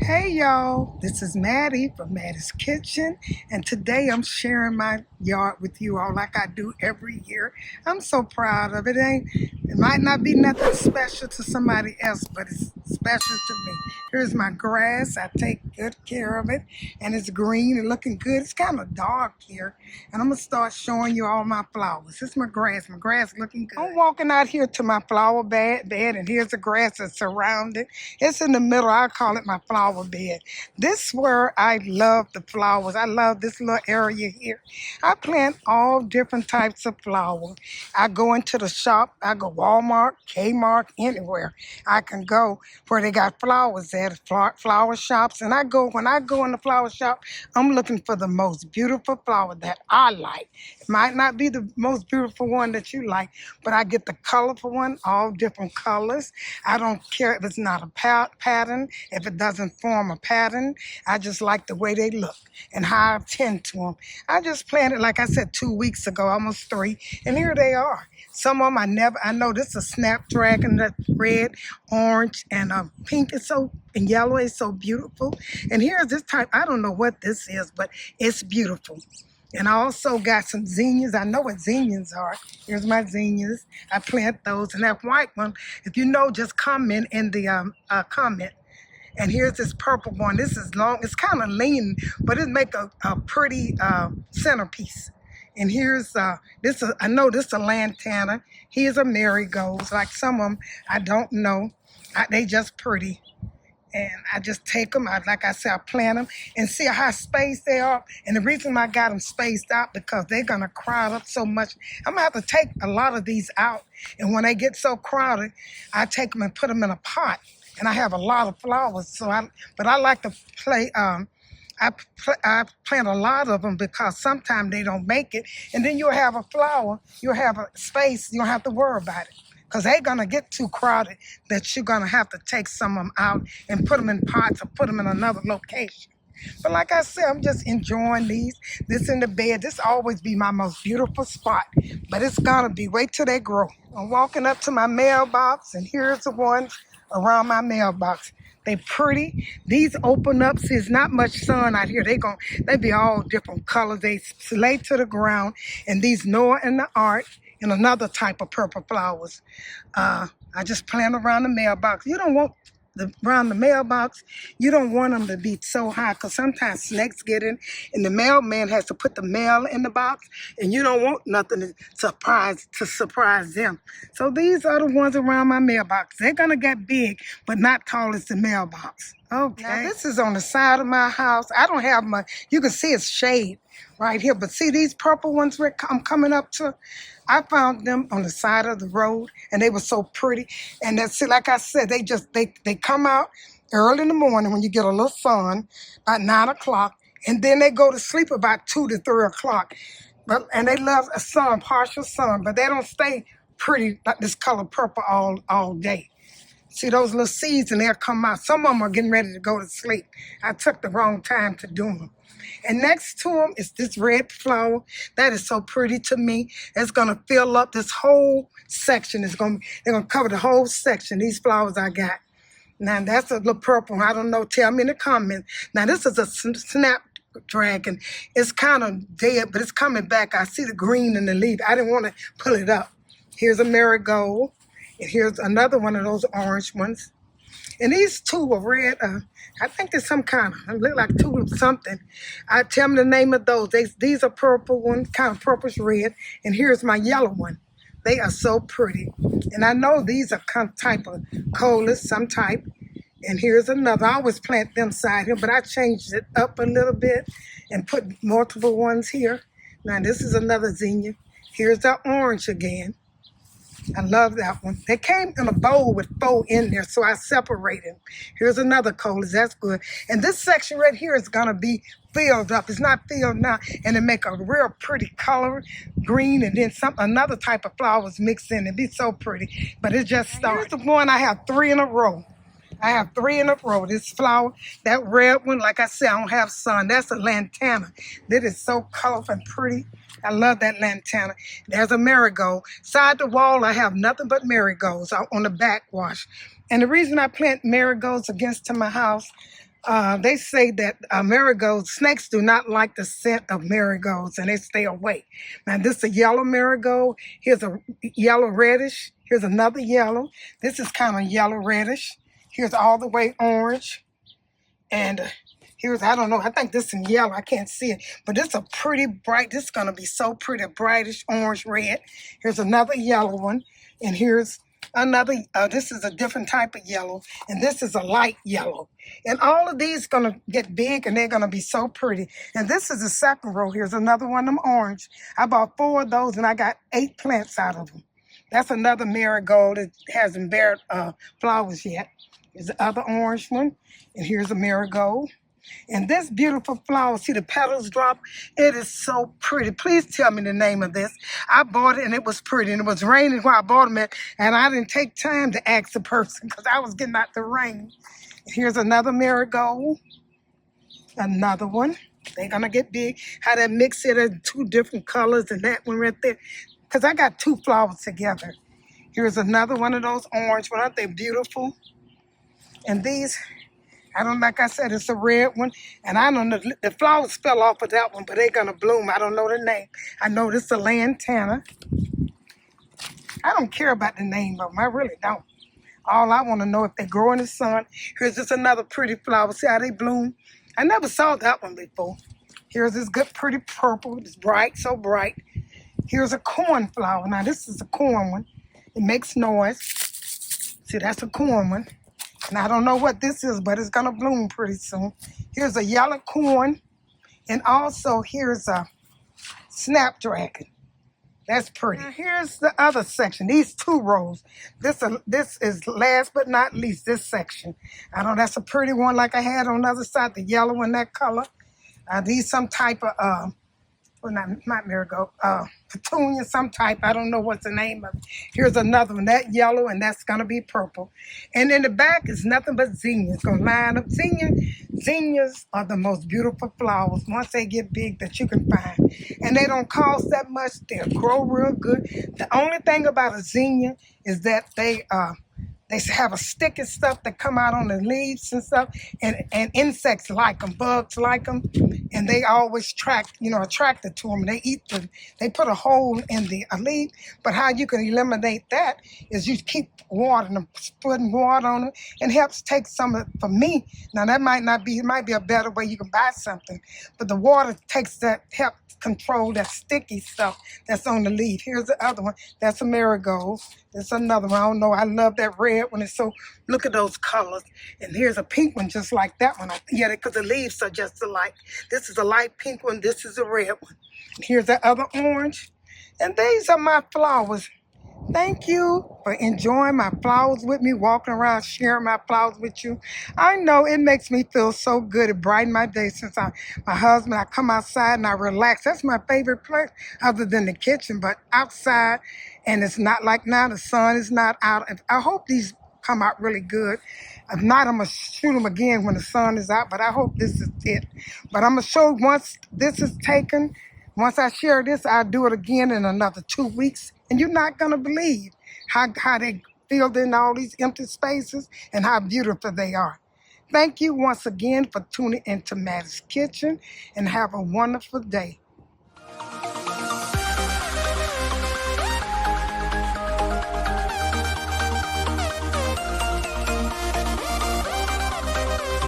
Hey y'all, this is Mattie from Mattie's Kitchen, and today I'm sharing my yard with you all like I do every year. I'm so proud of it. It might not be nothing special to somebody else, but it's special to me. Here's my grass. I take good care of it, and it's green and looking good. It's kind of dark here, and I'm gonna start showing you all my flowers. This is my grass. My grass looking good. I'm walking out here to my flower bed, and here's the grass that's surrounded. It's in the middle. I call it my flower bed. This is where I love the flowers. I love this little area here. I plant all different types of flowers. I go into the shop. I go Walmart, Kmart, anywhere I can go where they got flowers at, flower shops. And when I go in the flower shop, I'm looking for the most beautiful flower that I like. It might not be the most beautiful one that you like, but I get the colorful one, all different colors. I don't care if it's not a pattern, if it doesn't form a pattern. I just like the way they look and how I tend to them. I just planted, like I said, 2 weeks ago, almost 3, and here they are. Some of them I know this is a snapdragon, that's red, orange, and pink is and yellow is so beautiful. And here's this type, I don't know what this is, but it's beautiful. And I also got some zinnias. I know what zinnias are. Here's my zinnias. I plant those. And that white one, if you know, just comment in the comment. And here's this purple one. This is long. It's kind of lean, but it make a pretty centerpiece. And here's I know this is a lantana. Here's a marigolds. Like some of them, I don't know. They just pretty. And I just take them, like I said, I plant them and see how spaced they are. And the reason I got them spaced out because they're going to crowd up so much. I'm going to have to take a lot of these out. And when they get so crowded, I take them and put them in a pot. And I have a lot of flowers. But I like to play, I plant a lot of them because sometimes they don't make it. And then you'll have a flower, you'll have a space, you don't have to worry about it. Because they're going to get too crowded that you're going to have to take some of them out and put them in pots or put them in another location. But like I said, I'm just enjoying these. This in the bed, this always be my most beautiful spot. But it's going to be, wait till they grow. I'm walking up to my mailbox, and here's the ones around my mailbox. They pretty. These open up. See, it's not much sun out here. They be all different colors. They lay to the ground. And these Noah and the Ark and another type of purple flowers. I just plant around the mailbox. You don't want around the mailbox, you don't want them to be so high because sometimes snakes get in and the mailman has to put the mail in the box and you don't want nothing to surprise them. So these are the ones around my mailbox. They're going to get big, but not tall as the mailbox. Okay. Now this is on the side of my house. I don't have you can see it's shade right here, but see these purple ones I'm coming up to? I found them on the side of the road, and they were so pretty. And like I said, they come out early in the morning when you get a little sun, about 9 o'clock, and then they go to sleep about 2 to 3 o'clock. And they love a sun, partial sun, but they don't stay pretty like this color purple all day. See those little seeds, and they'll come out. Some of them are getting ready to go to sleep. I took the wrong time to do them. And next to them is this red flower. That is so pretty to me. It's going to fill up this whole section. They're going to cover the whole section, these flowers I got. Now, that's a little purple. I don't know. Tell me in the comments. Now, this is a snapdragon. It's kind of dead, but it's coming back. I see the green in the leaf. I didn't want to pull it up. Here's a marigold. And here's another one of those orange ones. And these two are red. I think there's some kind of, they look like tulip something. Tell me the name of those. These are purple ones, kind of purplish red. And here's my yellow one. They are so pretty. And I know these are type of colas, some type. And here's another. I always plant them side here, but I changed it up a little bit and put multiple ones here. Now this is another zinnia. Here's the orange again. I love that one. They came in a bowl with 4 in there, so I separated them. Here's another colas. That's good. And this section right here is going to be filled up. It's not filled now, and it make a real pretty color, green, and then another type of flowers mixed in. It'd be so pretty, but it just started. Here's the one I have 3 in a row. I have 3 in a row. This flower, that red one, like I said, I don't have sun. That's a lantana. That is so colorful and pretty. I love that lantana. There's a marigold. Side the wall, I have nothing but marigolds out on the backwash. And the reason I plant marigolds against to my house, They say that marigolds, snakes do not like the scent of marigolds and they stay away. Now, this is a yellow marigold. Here's a yellow reddish. Here's another yellow. This is kind of yellow reddish. Here's all the way orange. And here's, I don't know, I think this is in yellow. I can't see it. But this is a pretty bright, this is going to be so pretty, brightish orange red. Here's another yellow one. And here's another, this is a different type of yellow. And this is a light yellow. And all of these going to get big and they're going to be so pretty. And this is the second row. Here's another one of them orange. I bought 4 of those and I got 8 plants out of them. That's another marigold. It hasn't bared flowers yet. Here's the other orange one. And here's a marigold. And this beautiful flower, see the petals drop? It is so pretty. Please tell me the name of this. I bought it and it was pretty. And it was raining where I bought them at. And I didn't take time to ask the person because I was getting out the rain. Here's another marigold. Another one. They're going to get big. How they mix it in 2 different colors and that one right there. Because I got 2 flowers together. Here's another one of those orange ones. Aren't they beautiful? And these, I don't, like I said, it's a red one. And I don't know, the flowers fell off of that one, but they're going to bloom. I don't know the name. I know this is a lantana. I don't care about the name of them. I really don't. All I want to know if they grow in the sun. Here's just another pretty flower. See how they bloom? I never saw that one before. Here's this good, pretty purple. It's bright, so bright. Here's a cornflower. Now, this is a corn one. It makes noise. See, that's a corn one. And I don't know what this is, but it's going to bloom pretty soon. Here's a yellow corn. And also, here's a snapdragon. That's pretty. Now, here's the other section. These 2 rows. This is last but not least, this section. I know that's a pretty one like I had on the other side, the yellow and that color. These some type of, well, not marigold, petunia, some type. I don't know what's the name of it. Here's another one, that yellow, and that's going to be purple. And in the back is nothing but zinnias. Going to line up. Zinnias are the most beautiful flowers once they get big that you can find. And they don't cost that much. They'll grow real good. The only thing about a zinnia is that they have a sticky stuff that come out on the leaves and stuff, and insects like them, bugs like them, and they always attracted to them. They eat them. They put a hole in the leaf, but how you can eliminate that is you keep watering them, putting water on them, and helps take some of it. For me, now that might not be, it might be a better way you can buy something, but the water takes that, help control that sticky stuff that's on the leaf. Here's the other one. That's a marigold. There's another one. I don't know. I love that red one. It's so, look at those colors. And here's a pink one just like that one. Yeah, because the leaves are just alike. This is a light pink one. This is a red one. And here's the other orange. And these are my flowers. Thank you for enjoying my flowers with me, walking around, sharing my flowers with you. I know it makes me feel so good. It brightened my day since my husband, I come outside and I relax. That's my favorite place other than the kitchen, but outside. And it's not like now the sun is not out. I hope these come out really good. If not, I'm going to shoot them again when the sun is out, but I hope this is it. But I'm going to show once this is taken, once I share this, I'll do it again in another 2 weeks. And you're not going to believe how they filled in all these empty spaces and how beautiful they are. Thank you once again for tuning into Mattie's Kitchen, and have a wonderful day.